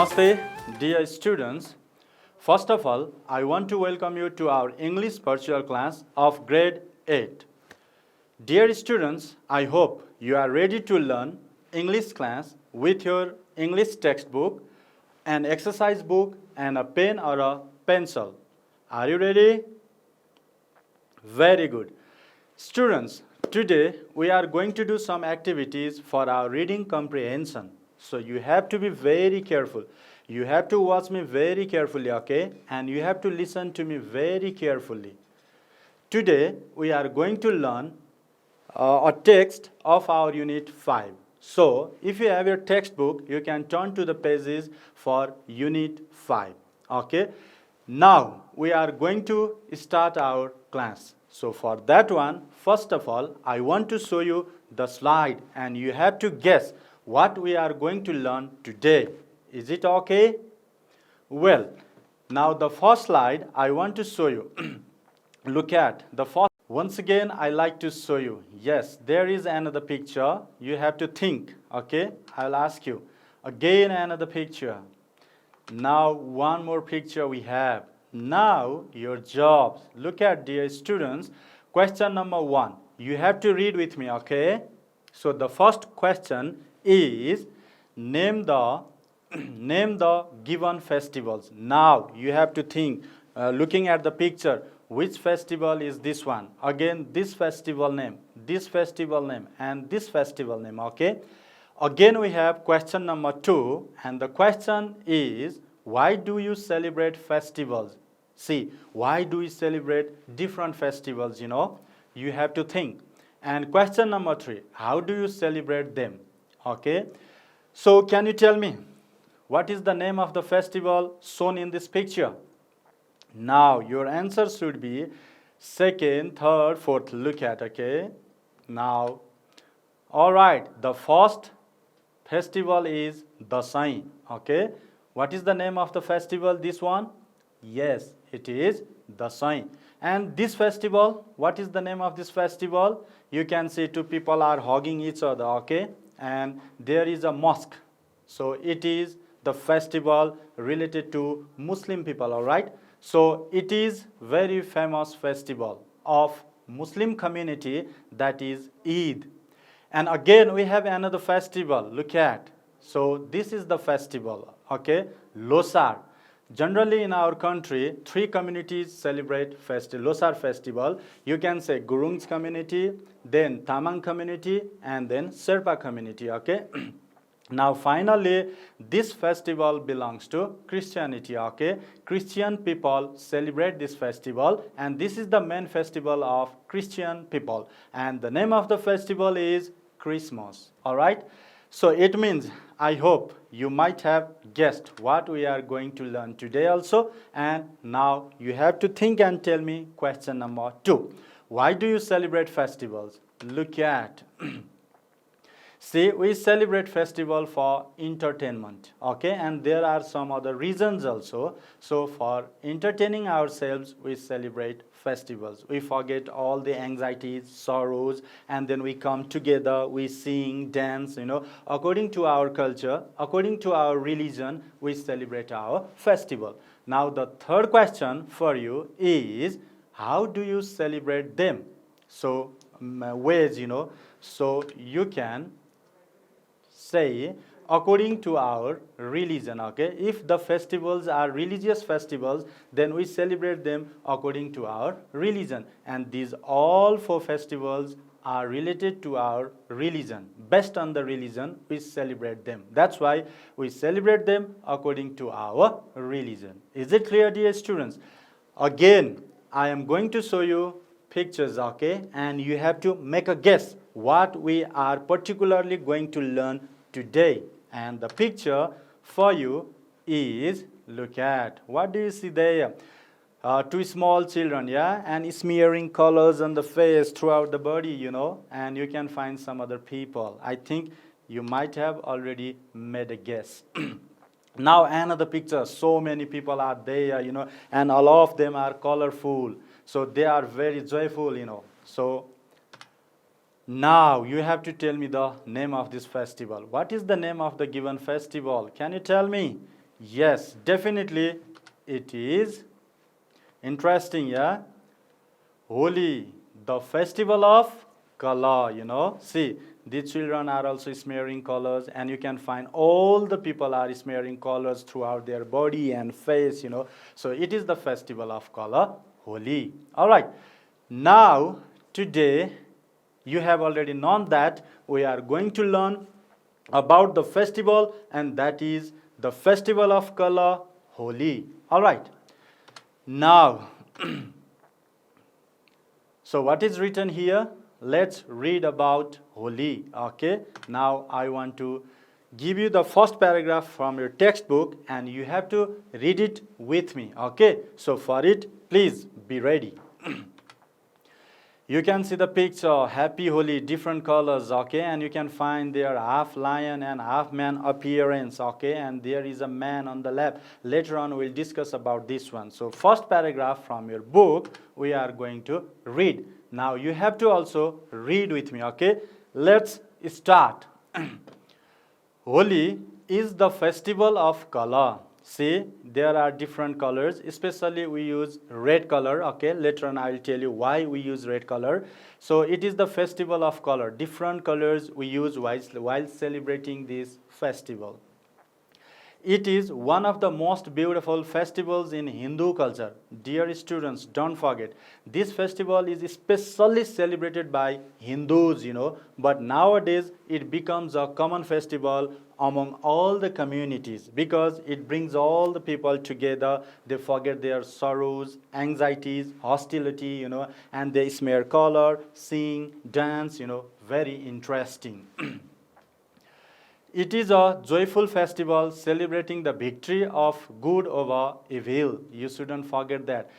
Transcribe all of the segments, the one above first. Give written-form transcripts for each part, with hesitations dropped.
Namaste, dear students. First of all, I want to welcome you to our English virtual class of grade 8. Dear students, I hope you are ready to learn English class with your English textbook, an exercise book, and a pen or a pencil. Are you ready? Very good. Students, today we are going to do some activities for our reading comprehension. So you have to be very careful. You have to watch me very carefully, okay? And you have to listen to me very carefully. Today we are going to learn a text of our Unit 5. So if you have your textbook, you can turn to the pages for Unit 5. Okay? Now we are going to start our class. So for that one, first of all, I want to show you the slide and you have to guess what we are going to learn today. Is it okay? Well, now the first slide I want to show you. Look at the first. Once again, I like to show you. Yes, there is another picture. You have to think. Okay? I'll ask you. Again, another picture. Now, one more picture we have. Now, your jobs. Look at, dear students. Question number 1. You have to read with me, okay? So, the first question is, name the given festivals. Now, you have to think, looking at the picture, which festival is this one? Again, this festival name, and this festival name, okay? Again, we have question number 2, and the question is, why do you celebrate festivals? See, why do we celebrate different festivals, you know? You have to think. And question number 3, how do you celebrate them? Okay? So, can you tell me, what is the name of the festival shown in this picture? Now, your answer should be second, third, fourth. Look at, okay? Now, all right, the first festival is Dasai, okay? What is the name of the festival, this one? Yes, it is Dasai. And this festival, what is the name of this festival? You can see two people are hugging each other, okay? And there is a mosque. So it is the festival related to Muslim people, all right? So it is very famous festival of Muslim community, that is Eid. And again we have another festival, look at. So this is the festival, okay? Losar. Generally in our country, 3 communities celebrate Losar festival. You can say Gurung's community, then Tamang community, and then Sherpa community, okay? Now finally, this festival belongs to Christianity, okay? Christian people celebrate this festival, and this is the main festival of Christian people. And the name of the festival is Christmas, all right? So it means, I hope you might have guessed what we are going to learn today also. And now you have to think and tell me question number 2. Why do you celebrate festivals? Look at. See, we celebrate festival for entertainment, okay? And there are some other reasons also. So for entertaining ourselves, we celebrate festivals. We forget all the anxieties, sorrows, and then we come together, we sing, dance, you know. According to our culture, according to our religion, we celebrate our festival. Now the third question for you is, how do you celebrate them? So ways, you know, so you can say according to our religion, okay? If the festivals are religious festivals, then we celebrate them according to our religion. And these all 4 festivals are related to our religion. Based on the religion, we celebrate them. That's why we celebrate them according to our religion. Is it clear, dear students? Again, I am going to show you pictures, okay? And you have to make a guess what we are particularly going to learn today. And the picture for you is, look at, what do you see there? 2 small children, yeah, and smearing colors on the face throughout the body, you know, and you can find some other people. I think you might have already made a guess. Now another picture, so many people are there, you know, and all of them are colorful. So they are very joyful, you know. So now you have to tell me the name of this festival. What is the name of the given festival? Can you tell me? Yes, definitely it is. Interesting, yeah? Holi, the festival of color, See, the children are also smearing colors, and you can find all the people are smearing colors throughout their body and face, So it is the festival of color, Holi. All right. Now, today, you have already known that we are going to learn about the festival, and that is the festival of color, Holi. All right. Now, so what is written here? Let's read about Holi. Okay. Now I want to give you the first paragraph from your textbook, and you have to read it with me. Okay. So for it, please be ready. You can see the picture, Happy Holi, different colors, okay, and you can find their half lion and half man appearance, okay, and there is a man on the left. Later on, we'll discuss about this one. So first paragraph from your book, we are going to read. Now you have to also read with me, okay. Let's start. Holi is the festival of color. See, there are different colors, especially we use red color, okay? Later on I will tell you why we use red color. So it is the festival of color. Different colors we use while celebrating this festival. It is one of the most beautiful festivals in Hindu culture. Dear students, don't forget, this festival is especially celebrated by Hindus, but nowadays it becomes a common festival among all the communities because it brings all the people together. They forget their sorrows, anxieties, hostility, and they smear color, sing, dance, very interesting. It is a joyful festival celebrating the victory of good over evil. You shouldn't forget that.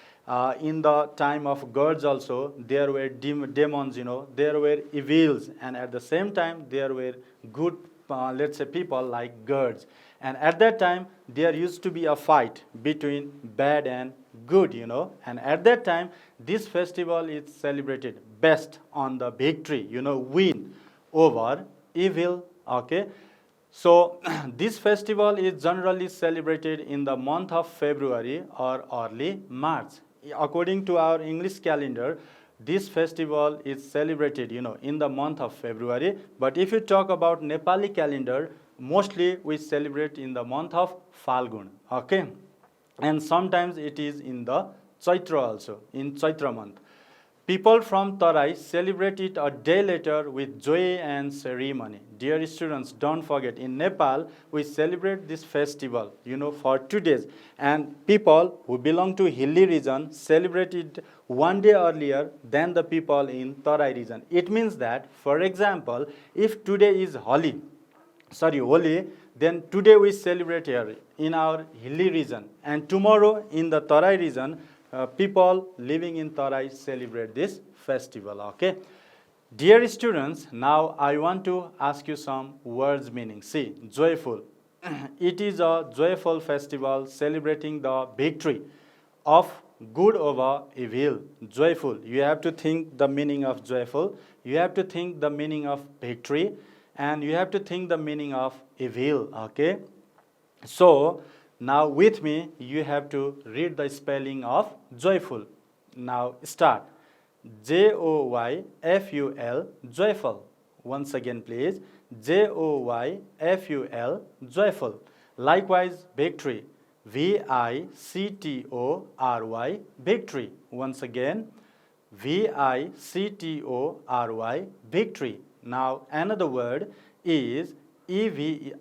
In the time of gods also, there were demons, there were evils, and at the same time, there were good, let's say, people like gods. And at that time, there used to be a fight between bad and good, and at that time, this festival is celebrated best on the victory, win over evil, okay? So this festival is generally celebrated in the month of February or early March. According to our English calendar, this festival is celebrated, in the month of February. But if you talk about Nepali calendar, mostly we celebrate in the month of Falgun, okay? And sometimes it is in the Chaitra also, in Chaitra month. People from Tarai celebrate it a day later with joy and ceremony. Dear students, don't forget, in Nepal, we celebrate this festival, for 2 days. And people who belong to hilly region celebrate it one day earlier than the people in Tarai region. It means that, for example, if today is Holi, then today we celebrate here in our hilly region. And tomorrow in the Tarai region, people living in Tarai celebrate this festival, okay? Dear students, now I want to ask you some words meaning. See, joyful. It is a joyful festival celebrating the victory of good over evil. Joyful. You have to think the meaning of joyful. You have to think the meaning of victory. And you have to think the meaning of evil, okay? So, now with me, you have to read the spelling of joyful. Now start. Joyful, joyful. Once again, please. Joyful, joyful. Likewise, victory. Victory, victory. Once again, victory, victory. Now another word is evil,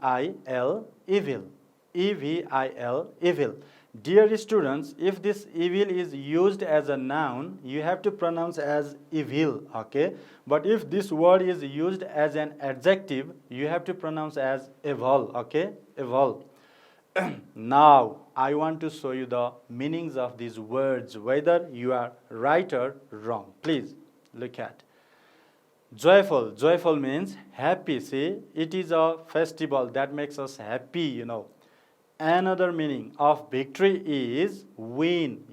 evil. Evil, evil. Dear students, if this evil is used as a noun, you have to pronounce as evil, okay? But if this word is used as an adjective, you have to pronounce as evil, okay? Evil. Now, I want to show you the meanings of these words, whether you are right or wrong. Please look at. Joyful. Joyful means happy. See, it is a festival that makes us happy, Another meaning of victory is win,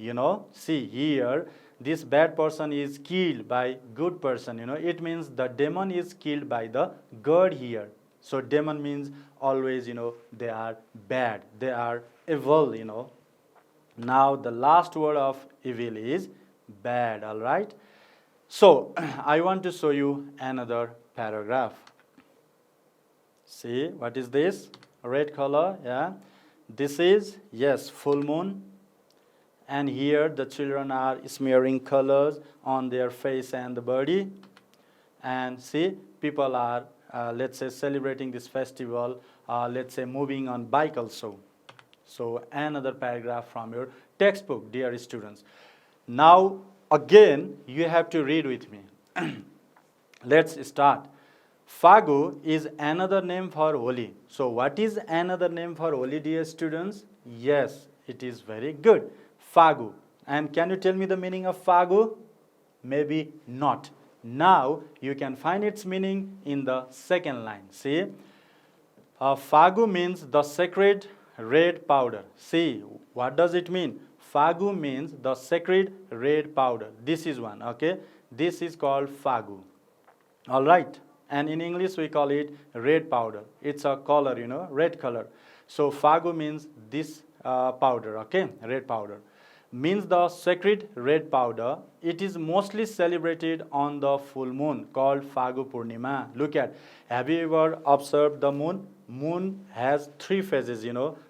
See here, this bad person is killed by good person, It means the demon is killed by the god here. So demon means always, they are bad. They are evil, Now the last word of evil is bad, all right? So I want to show you another paragraph. See, what is this? Red color, yeah. This is, yes, full moon. And here the children are smearing colors on their face and the body. And see, people are, let's say, celebrating this festival, let's say, moving on bike also. So another paragraph from your textbook, dear students. Now, again, you have to read with me. Let's start. Fagu is another name for Holi. So what is another name for Holi, dear students? Yes, it is very good. Fagu. And can you tell me the meaning of Fagu? Maybe not. Now you can find its meaning in the second line. See, Fagu means the sacred red powder. See, what does it mean? Fagu means the sacred red powder. This is one, okay? This is called Fagu. All right. And in English we call it red powder. It's a color, red color. So Fagu means this powder, okay? Red powder. Means the sacred red powder. It is mostly celebrated on the full moon called Fagu Purnima. Look at, have you ever observed the moon? Moon has three phases,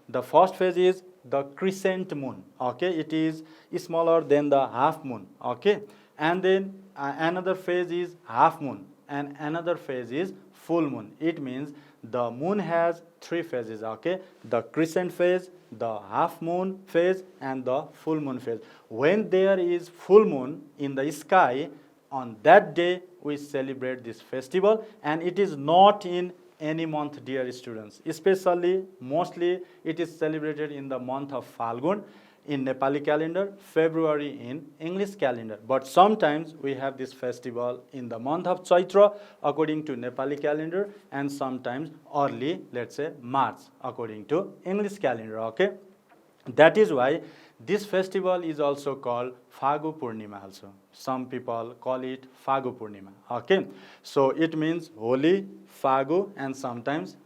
The first phase is the crescent moon, okay? It is smaller than the half moon, okay? And then another phase is half moon and another phase is full moon. It means the moon has three phases, okay? The crescent phase, the half moon phase and the full moon phase. When there is full moon in the sky, on that day we celebrate this festival, and it is not in any month, dear students. Especially, mostly it is celebrated in the month of Falgun in Nepali calendar, February in English calendar. But sometimes we have this festival in the month of Chaitra according to Nepali calendar, and sometimes early, let's say, March according to English calendar, okay? That is why this festival is also called Fagu Purnima also. Some people call it Fagu Purnima, okay? So it means Holi, Fagu, and sometimes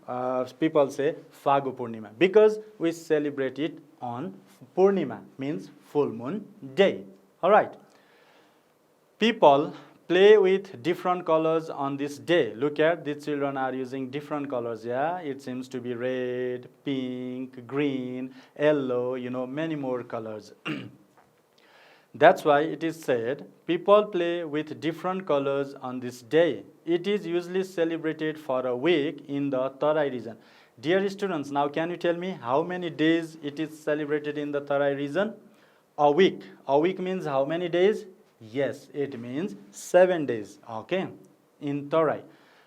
people say Fagu Purnima because we celebrate it on Purnima, means full moon day. All right. People play with different colors on this day. Look at, the children are using different colors, yeah? It seems to be red, pink, green, yellow, many more colors. That's why it is said, people play with different colors on this day. It is usually celebrated for a week in the Tarai region. Dear students, now can you tell me how many days it is celebrated in the Tarai region? A week. A week means how many days? Yes, it means 7 days, okay, in Tarai.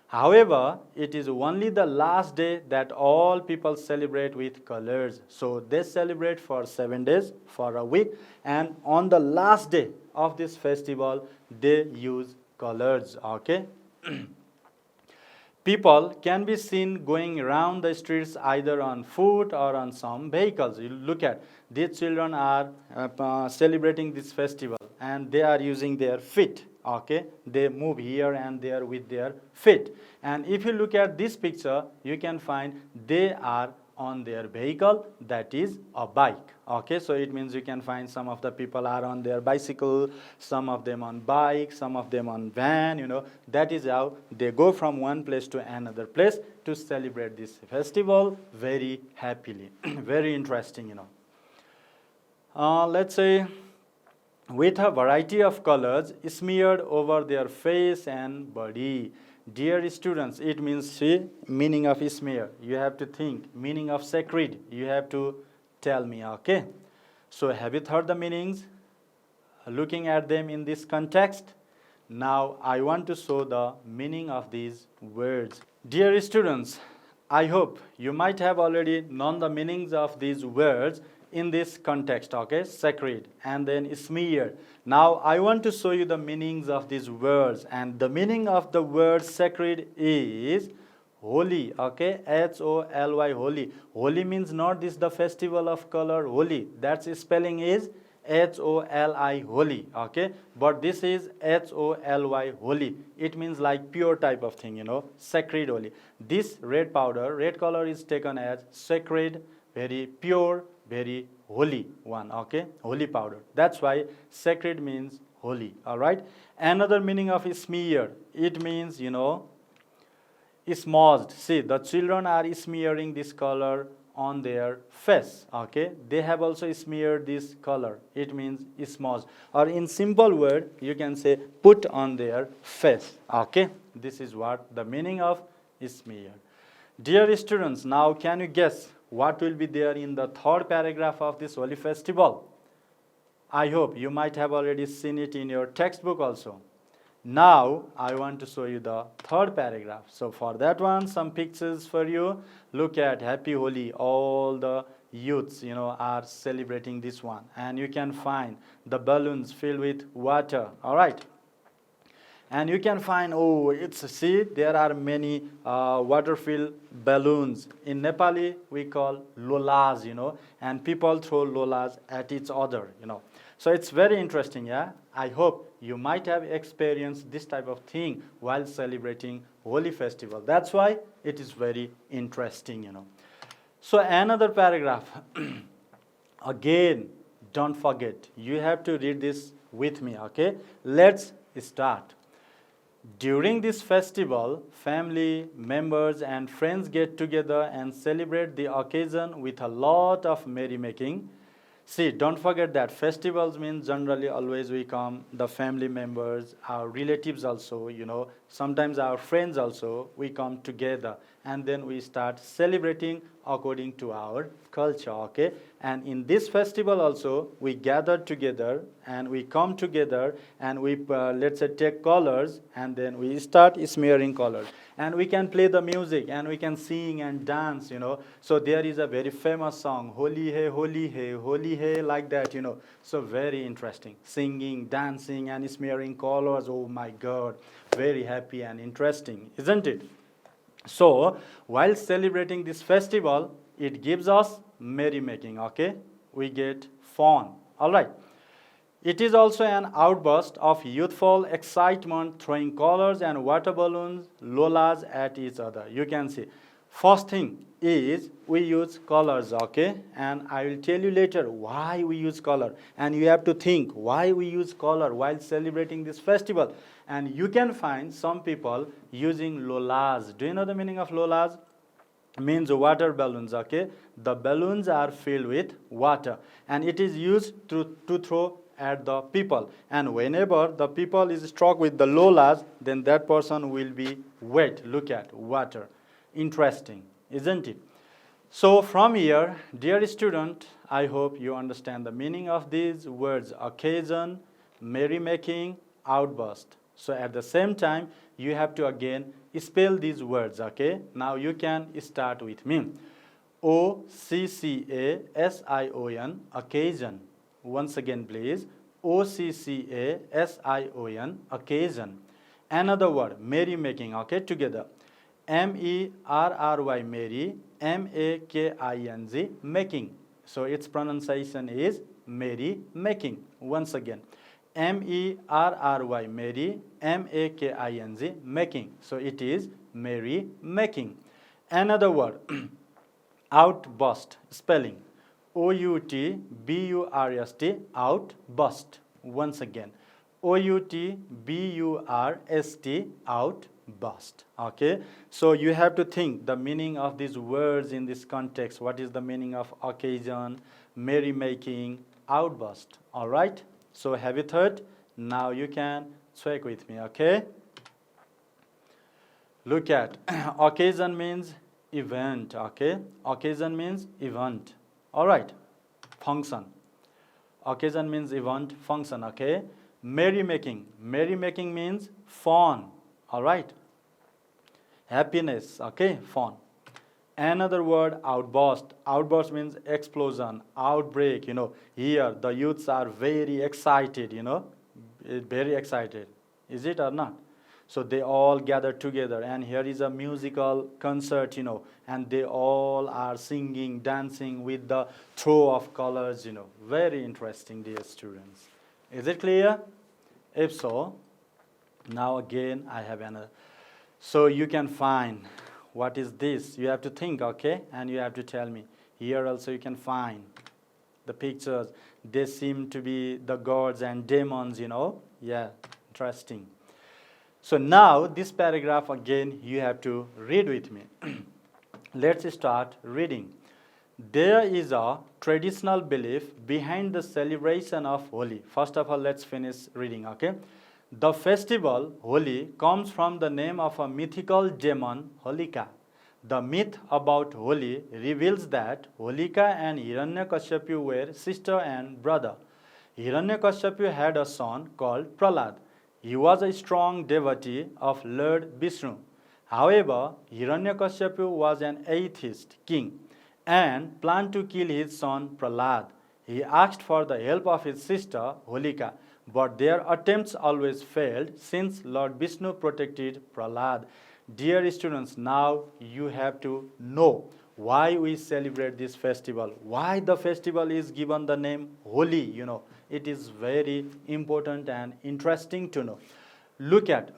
However, it is only the last day that all people celebrate with colors. So they celebrate for 7 days, for a week, and on the last day of this festival, they use colors, okay? People can be seen going around the streets either on foot or on some vehicles. You look at, these children are celebrating this festival and they are using their feet, okay? They move here and there with their feet. And if you look at this picture, you can find they are on their vehicle, that is a bike, okay? So it means you can find some of the people are on their bicycle, some of them on bike, some of them on van, that is how they go from one place to another place to celebrate this festival very happily. Very interesting, Let's say, with a variety of colors smeared over their face and body. Dear students, it means, see, meaning of smear. You have to think. Meaning of sacred, you have to tell me, okay? So have you heard the meanings? Looking at them in this context? Now I want to show the meaning of these words. Dear students, I hope you might have already known the meanings of these words in this context, okay? Sacred and then smear. Now I want to show you the meanings of these words, and the meaning of the word sacred is Holi, okay? H-O-L-Y, Holi. Holi means not this the festival of color, Holi. That's spelling is H-O-L-I, Holi, okay? But this is H-O-L-Y, Holi. It means like pure type of thing, sacred Holi. This red powder, red color is taken as sacred, very pure, very holy one, okay? Holy powder. That's why sacred means holy, all right? Another meaning of smear, it means, smudged. See, the children are smearing this color on their face, okay? They have also smeared this color. It means smudged. Or in simple word, you can say put on their face, okay? This is what the meaning of smear. Dear students, now can you guess what will be there in the third paragraph of this holy festival? I hope you might have already seen it in your textbook also. Now, I want to show you the third paragraph. So for that one, some pictures for you. Look at Happy Holi. All the youths, are celebrating this one. And you can find the balloons filled with water. All right. And you can find, see, there are many water-filled balloons. In Nepali, we call lolas, and people throw lolas at each other, So it's very interesting, yeah? I hope you might have experienced this type of thing while celebrating Holi festival. That's why it is very interesting, So another paragraph. Again, don't forget, you have to read this with me, okay? Let's start. During this festival, family, members, and friends get together and celebrate the occasion with a lot of merrymaking. See, don't forget that festivals means generally always we come, the family members, our relatives also, sometimes our friends also, we come together and then we start celebrating according to our culture, okay? And in this festival also, we gather together and we come together and we, let's say, take colors and then we start smearing colors. And we can play the music and we can sing and dance, So there is a very famous song, Holi Hai, like that, So very interesting. Singing, dancing, and smearing colors. Oh my God, very happy and interesting, isn't it? So, while celebrating this festival, it gives us merrymaking, okay? We get fun, all right? It is also an outburst of youthful excitement, throwing colors and water balloons, lolas at each other. You can see. First thing is we use colors, okay? And I will tell you later why we use color. And you have to think why we use color while celebrating this festival. And you can find some people using lolas. Do you know the meaning of lolas? Means water balloons, okay? The balloons are filled with water. And it is used to throw at the people. And whenever the people is struck with the lolas, then that person will be wet. Look at water. Interesting, isn't it? So from here, dear student, I hope you understand the meaning of these words: occasion, merrymaking, outburst. So at the same time, you have to again spell these words, okay? Now you can start with me. O-C-C-A-S-I-O-N, occasion. Once again, please. O-C-C-A-S-I-O-N, occasion. Another word, merrymaking, okay? Together. M-E-R-R-Y, merry, M-A-K-I-N-G, making. So its pronunciation is merry making. Once again, M-E-R-R-Y, merry, M-A-K-I-N-G, making. So it is merry making. Another word, outburst, spelling, O-U-T-B-U-R-S-T, outburst. Once again, O-U-T-B-U-R-S-T, outburst. Okay, so you have to think the meaning of these words in this context. What is the meaning of occasion, merrymaking, outburst? All right, so have you thought? Now you can check with me, okay? Look at occasion means event, okay? Occasion means event. All right, function. Occasion means event, function, okay? Merrymaking. Merrymaking means fun, all right? Happiness, okay? Fun. Another word, outburst. Outburst means explosion, outbreak, Here, the youths are very excited, Very excited. Is it or not? So they all gather together and here is a musical concert, and they all are singing, dancing with the throw of colors, Very interesting, dear students. Is it clear? If so, now again I have another. So you can find what is this. You have to think, okay? And you have to tell me. Here also you can find the pictures. They seem to be the gods and demons, Yeah, interesting. So now this paragraph again you have to read with me. Let's start reading. There is a traditional belief behind the celebration of Holi. First of all, let's finish reading, okay? The festival, Holi, comes from the name of a mythical demon, Holika. The myth about Holi reveals that Holika and Hiranyakashipu were sister and brother. Hiranyakashipu had a son called Prahlad. He was a strong devotee of Lord Vishnu. However, Hiranyakashipu was an atheist king and planned to kill his son Prahlad. He asked for the help of his sister Holika, but their attempts always failed since Lord Vishnu protected Prahlad. Dear students, now you have to know why we celebrate this festival, why the festival is given the name Holi, It is very important and interesting to know. Look at,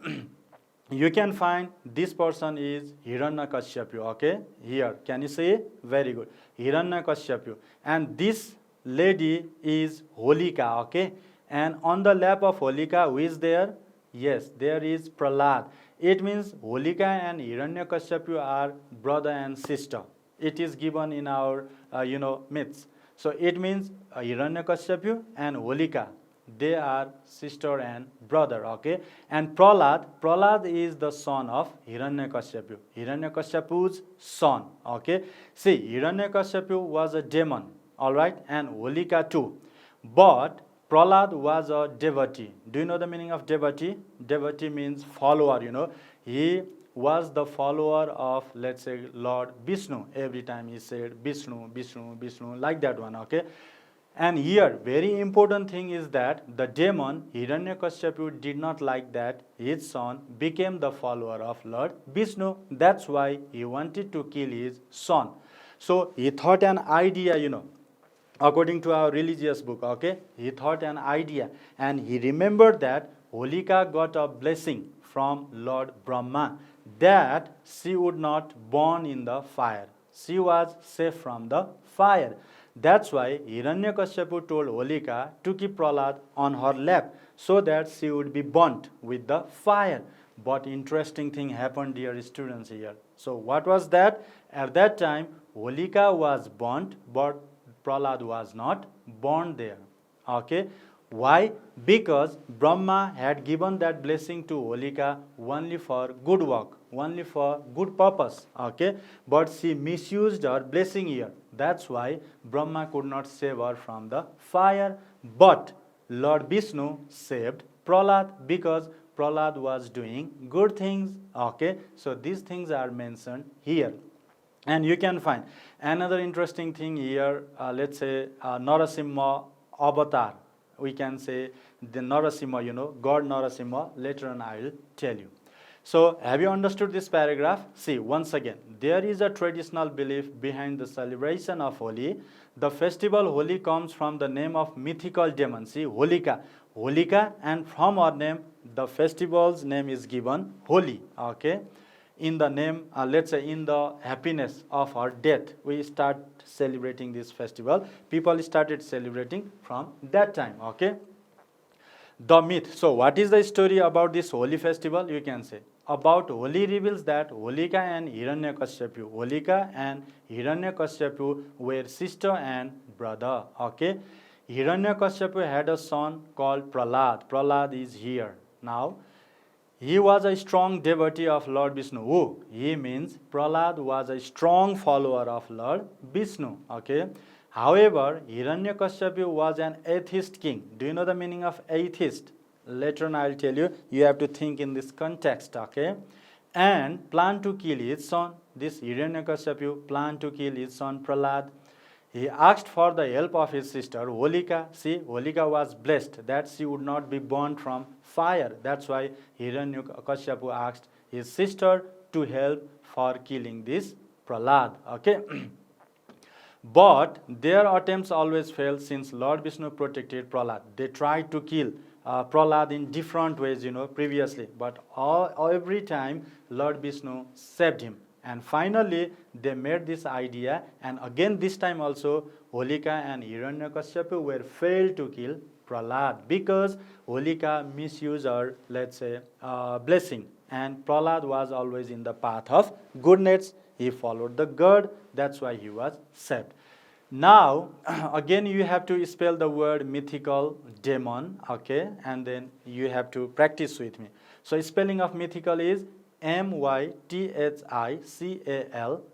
you can find this person is Hiranyakashipu, okay? Here, can you see? Very good. Hiranyakashipu. And this lady is Holika, okay? And on the lap of Holika, who is there? Yes, there is Prahlad. It means Holika and Hiranyakashipu are brother and sister. It is given in our, myths. So it means Hiranyakashipu and Holika, they are sister and brother, okay? And Prahlad is the son of Hiranyakashipu. Hiranyakashipu's son, okay? See, Hiranyakashipu was a demon, all right? And Holika too. But Prahlad was a devotee. Do you know the meaning of devotee? Devotee means follower, He was the follower of, let's say, Lord Vishnu. Every time he said Vishnu, Vishnu, Vishnu, like that one, okay? And here, very important thing is that the demon Hiranyakashipu did not like that his son became the follower of Lord Vishnu. That's why he wanted to kill his son. So he thought an idea, according to our religious book, okay? He thought an idea and he remembered that Holika got a blessing from Lord Brahma that she would not burn in the fire. She was safe from the fire. That's why Hiranyakashipu told Holika to keep Prahlad on her lap so that she would be burnt with the fire. But interesting thing happened, dear students, here. So what was that? At that time, Holika was burnt, but Prahlad was not born there. Okay? Why? Because Brahma had given that blessing to Holika only for good work, only for good purpose. Okay? But she misused her blessing here. That's why Brahma could not save her from the fire. But Lord Vishnu saved Prahlad because Prahlad was doing good things. Okay? So these things are mentioned here. And you can find another interesting thing here, let's say Narasimha avatar. We can say the Narasimha, God Narasimha. Later on I will tell you. So have you understood this paragraph? See, once again, there is a traditional belief behind the celebration of Holi. The festival Holi comes from the name of mythical demon. See, Holika. Holika, and from her name, the festival's name is given Holi. Okay? In the name, let's say in the happiness of her death, we start celebrating this festival. People started celebrating from that time, okay? The myth. So what is the story about this Holi festival? You can say. About Holi reveals that Holika and Hiranyakashipu were sister and brother, okay? Hiranyakashipu had a son called Prahlad. Prahlad is here. Now, he was a strong devotee of Lord Vishnu. Who? He means Prahlad was a strong follower of Lord Vishnu. Okay. However, Hiranyakashipu was an atheist king. Do you know the meaning of atheist? Later on I will tell you. You have to think in this context. Okay. And planned to kill his son. This Hiranyakashipu planned to kill his son Prahlad. He asked for the help of his sister Holika. See, Holika was blessed that she would not be burned from fire. That's why Hiranyakashipu asked his sister to help for killing this Prahlad. Okay. But their attempts always failed since Lord Vishnu protected Prahlad. They tried to kill Prahlad in different ways, previously. But every time Lord Vishnu saved him. And finally, they made this idea, and again this time also, Holika and Hiranyakashipu were failed to kill Prahlad because Holika misused her, let's say, blessing, and Prahlad was always in the path of goodness. He followed the God, that's why he was saved. Now, again, you have to spell the word mythical demon, okay, and then you have to practice with me. So, spelling of mythical is mythical,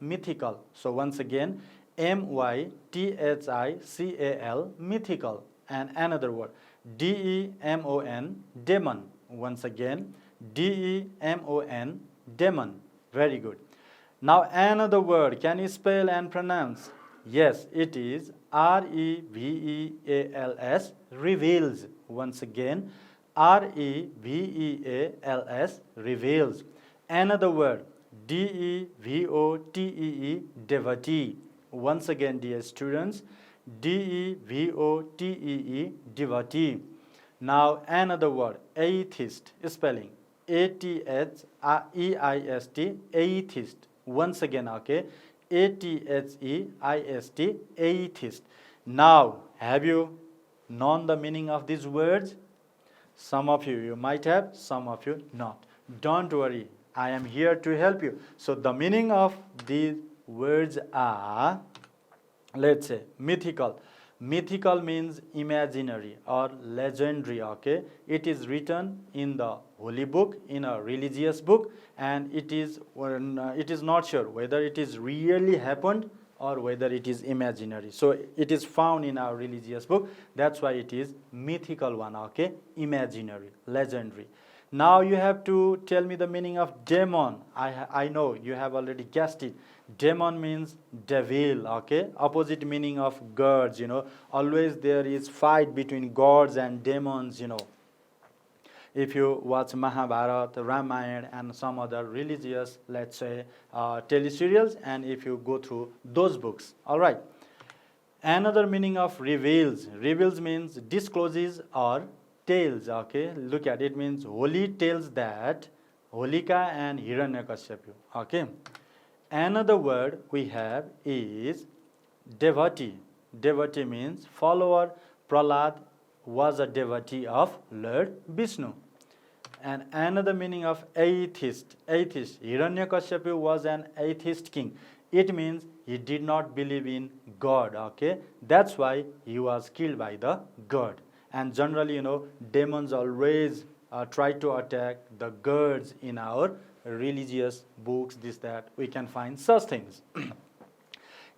mythical. So, once again, mythical, mythical, and another word, demon, demon. Once again, demon, demon. Very good. Now, another word, can you spell and pronounce? Yes, it is reveals, reveals. Once again, reveals, reveals. Another word, devotee, devotee. Once again, dear students, devotee, devotee. Now, another word, atheist, spelling atheist, atheist. Once again, okay, atheist, atheist. Now, have you known the meaning of these words? Some of you might have, some of you not. Don't worry, I am here to help you. So the meaning of these words are, let's say, mythical. Mythical means imaginary or legendary, okay? It is written in the holy book, in a religious book, and it is not sure whether it is really happened or whether it is imaginary. So it is found in our religious book, that's why it is mythical one, okay? Imaginary, legendary. Now you have to tell me the meaning of demon. I know you have already guessed it. Demon means devil, okay? Opposite meaning of gods, Always there is fight between gods and demons, If you watch Mahabharata, Ramayana, and some other religious, let's say, teleserials, and if you go through those books, all right. Another meaning of reveals. Reveals means discloses or tells, okay? Look at it, means Holi tells that Holika and Hiranyakashipu, okay? Another word we have is devotee. Devotee means follower. Prahlad was a devotee of Lord Vishnu. And another meaning of atheist. Atheist. Hiranyakashipu was an atheist king. It means he did not believe in God, okay? That's why he was killed by the god. And generally, demons always try to attack the gods in our religious books, this, that, we can find such things.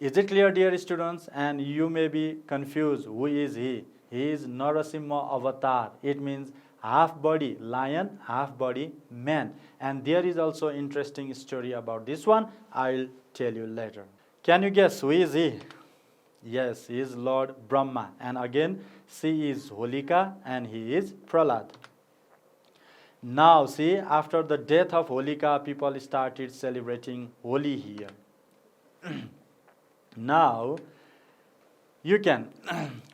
Is it clear, dear students? And you may be confused, who is he? He is Narasimha avatar. It means half body lion, half body man. And there is also interesting story about this one. I'll tell you later. Can you guess who is he? Yes, he is Lord Brahma. And again, she is Holika and he is Prahlad. Now, see, after the death of Holika, people started celebrating Holi here. Now, you can.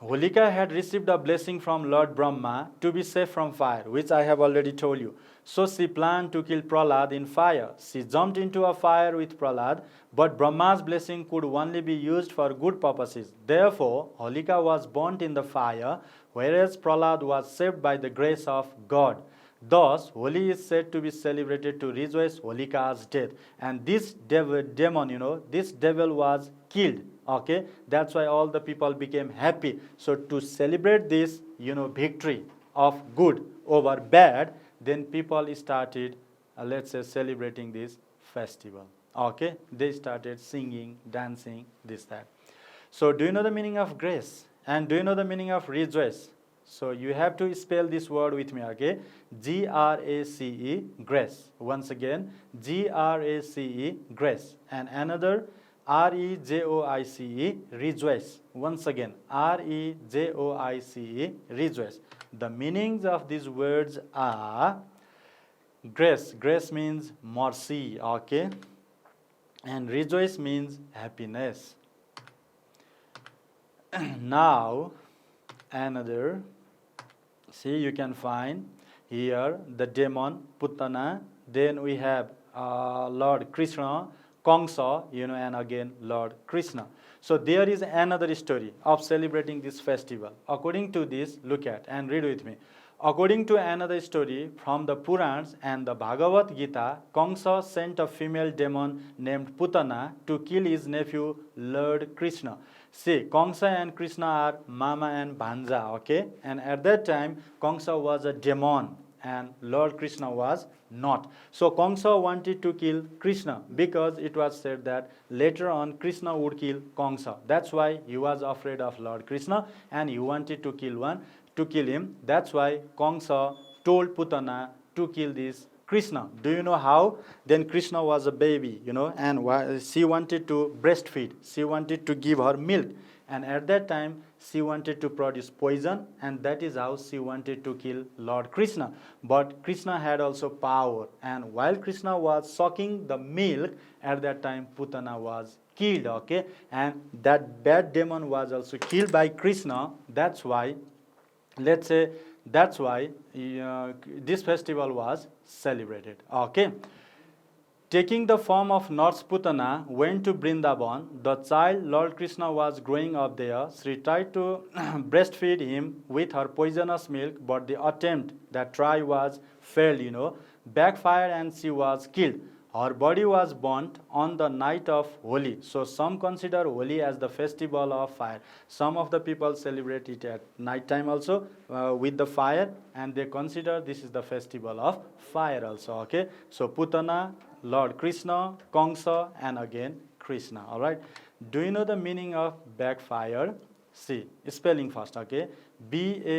Holika had received a blessing from Lord Brahma to be safe from fire, which I have already told you. So she planned to kill Prahlad in fire. She jumped into a fire with Prahlad, but Brahma's blessing could only be used for good purposes. Therefore, Holika was burnt in the fire, whereas Prahlad was saved by the grace of God. Thus, Holi is said to be celebrated to rejoice Holika's death. And this demon, this devil was killed. Okay, that's why all the people became happy. So to celebrate this, victory of good over bad, then people started, let's say, celebrating this festival. Okay, they started singing, dancing, this, that. So do you know the meaning of grace? And do you know the meaning of rejoice? So you have to spell this word with me, okay? G-R-A-C-E, grace. Once again, G-R-A-C-E, grace. And another, R-E-J-O-I-C-E, rejoice. Once again, R-E-J-O-I-C-E, rejoice. The meanings of these words are grace. Grace means mercy, okay? And rejoice means happiness. Now, another, see, you can find here the demon Putana, then we have Lord Krishna, Kongsa, and again Lord Krishna. So there is another story of celebrating this festival. According to this, look at and read with me. According to another story from the Purans and the Bhagavad Gita, Kamsa sent a female demon named Putana to kill his nephew Lord Krishna. See, Kamsa and Krishna are Mama and Bhanja, okay? And at that time, Kamsa was a demon and Lord Krishna was not. So Kamsa wanted to kill Krishna because it was said that later on Krishna would kill Kamsa. That's why he was afraid of Lord Krishna and he wanted to kill him. That's why Kamsa told Putana to kill this Krishna. Do you know how? Then Krishna was a baby, and she wanted to breastfeed. She wanted to give her milk. And at that time, she wanted to produce poison, and that is how she wanted to kill Lord Krishna. But Krishna had also power, and while Krishna was sucking the milk, at that time Putana was killed, okay? And that bad demon was also killed by Krishna. That's why, let's say, this festival was celebrated, okay? Taking the form of Nurse Putana, went to Vrindavan. The child Lord Krishna was growing up there. She tried to breastfeed him with her poisonous milk, but the attempt, that try was failed, backfired, and she was killed. Her body was burnt on the night of Holi. So some consider Holi as the festival of fire. Some of the people celebrate it at night time also with the fire, and they consider this is the festival of fire also, okay? So Putana, Lord Krishna, Kamsa, and again Krishna, all right? Do you know the meaning of backfire? See, spelling first, okay? B-A-C-K-F-I-R-E-D,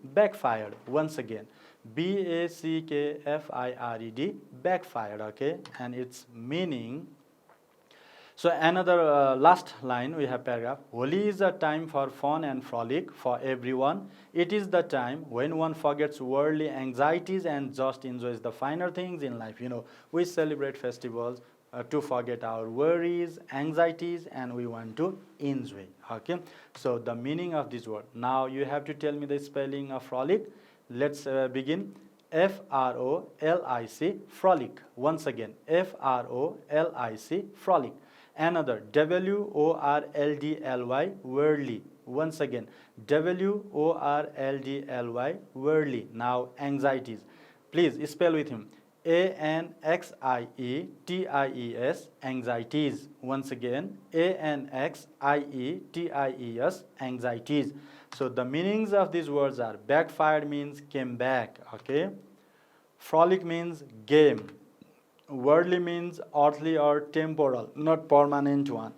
backfired. Once again, B-A-C-K-F-I-R-E-D, backfired, okay? And its meaning. So another last line, we have paragraph. Holi is a time for fun and frolic for everyone. It is the time when one forgets worldly anxieties and just enjoys the finer things in life. We celebrate festivals to forget our worries, anxieties, and we want to enjoy, okay? So the meaning of this word. Now you have to tell me the spelling of frolic. Let's begin. F-R-O-L-I-C, frolic. Once again, F-R-O-L-I-C, frolic. Another, W-O-R-L-D-L-Y, worldly. Once again, W-O-R-L-D-L-Y, worldly. Now, anxieties. Please spell with him. A-N-X-I-E-T-I-E-S, anxieties. Once again, A-N-X-I-E-T-I-E-S, anxieties. So the meanings of these words are: backfired means came back, okay? Frolic means game. Worldly means earthly or temporal, not permanent one.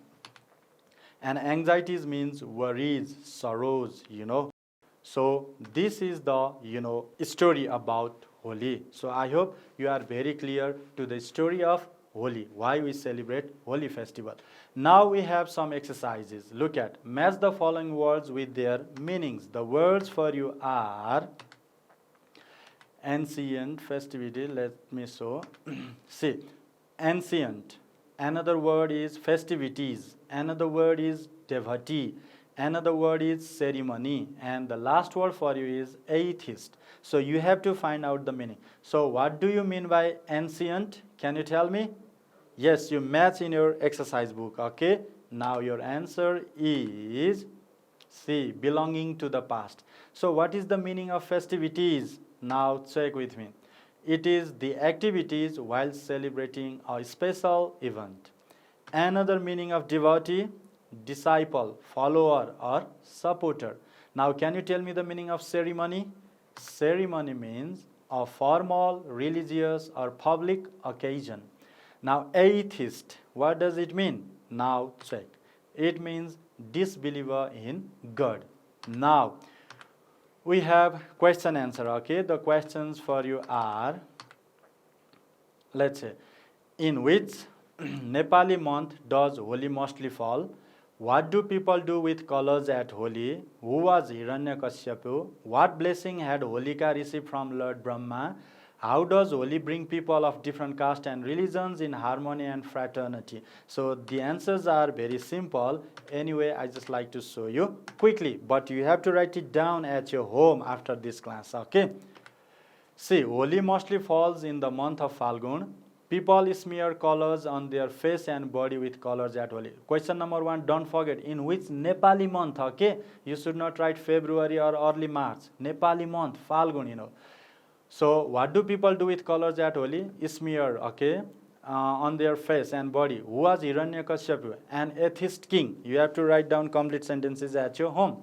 And anxieties means worries, sorrows, So this is the, story about Holi. So I hope you are very clear to the story of Holi, why we celebrate Holi festival. Now we have some exercises. Look at, match the following words with their meanings. The words for you are ancient festivity. Let me show. See, ancient. Another word is festivities. Another word is devotee. Another word is ceremony. And the last word for you is atheist. So you have to find out the meaning. So what do you mean by ancient? Can you tell me? Yes, you match in your exercise book, okay? Now your answer is C, belonging to the past. So what is the meaning of festivities? Now check with me. It is the activities while celebrating a special event. Another meaning of devotee, disciple, follower, or supporter. Now can you tell me the meaning of ceremony? Ceremony means a formal, religious, or public occasion. Now atheist, what does it mean? Now check. It means disbeliever in God. Now we have question answer, okay? The questions for you are, let's say, in which Nepali month does Holi mostly fall? What do people do with colors at Holi? Who was Hiranyakashipu? What blessing had Holika received from Lord Brahma? How does Holi bring people of different caste and religions in harmony and fraternity? So the answers are very simple. Anyway, I just like to show you quickly, but you have to write it down at your home after this class, okay? See, Holi mostly falls in the month of Falgun. People smear colors on their face and body with colors at Holi. Question number 1, don't forget in which Nepali month, okay? You should not write February or early March. Nepali month, Falgun, you know. So what do people do with colors at Holi? Smear, okay, on their face and body. Who was Hiranyakashipu? An atheist king. You have to write down complete sentences at your home.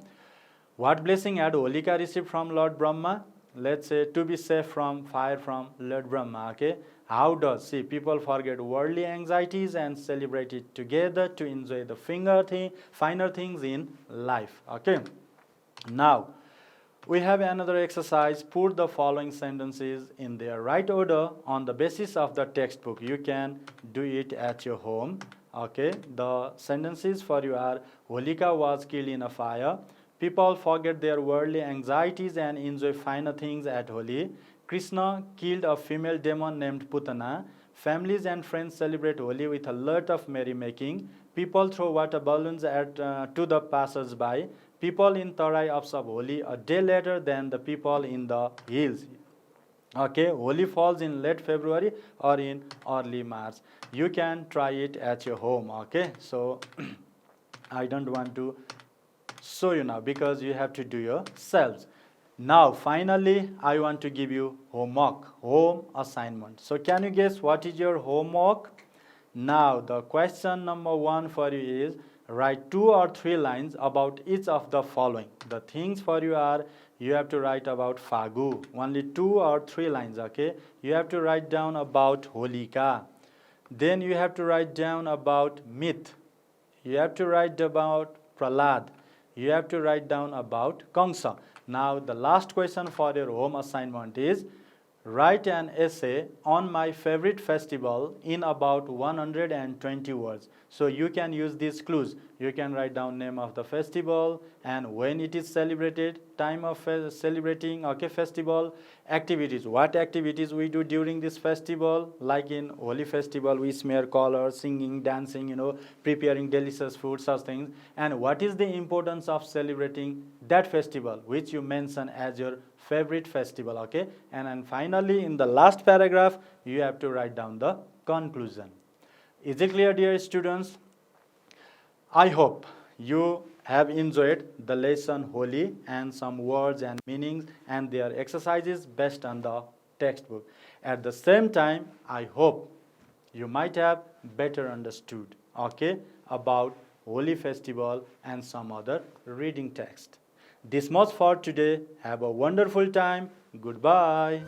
What blessing had Holika received from Lord Brahma? Let's say to be safe from fire from Lord Brahma, okay? How does, see, people forget worldly anxieties and celebrate it together to enjoy the finer things in life, okay? Now, we have another exercise. Put the following sentences in their right order on the basis of the textbook. You can do it at your home, okay? The sentences for you are, Holika was killed in a fire. People forget their worldly anxieties and enjoy finer things at Holi. Krishna killed a female demon named Putana. Families and friends celebrate Holi with a lot of merrymaking. People throw water balloons to the passers-by. People in Tarai observe Holi a day later than the people in the hills. Okay, Holi falls in late February or in early March. You can try it at your home, okay? So, I don't want to show you now because you have to do yourselves. Now, finally, I want to give you homework, home assignment. So, can you guess what is your homework? Now, the question number 1 for you is, write 2 or 3 lines about each of the following. The things for you are, you have to write about Fagu. Only 2 or 3 lines, okay? You have to write down about Holika. Then you have to write down about myth. You have to write about Prahlad. You have to write down about Kamsa. Now, the last question for your home assignment is, write an essay on my favorite festival in about 120 words. So you can use these clues. You can write down name of the festival and when it is celebrated, time of celebrating, okay, festival, activities. What activities we do during this festival? Like in Holi festival, we smear colors, singing, dancing, you know, preparing delicious food, such things. And what is the importance of celebrating that festival, which you mention as your favorite festival, okay? And finally, in the last paragraph, you have to write down the conclusion. Is it clear, dear students? I hope you have enjoyed the lesson Holi and some words and meanings and their exercises based on the textbook. At the same time, I hope you might have better understood, okay, about Holi festival and some other reading text. This much for today. Have a wonderful time. Goodbye.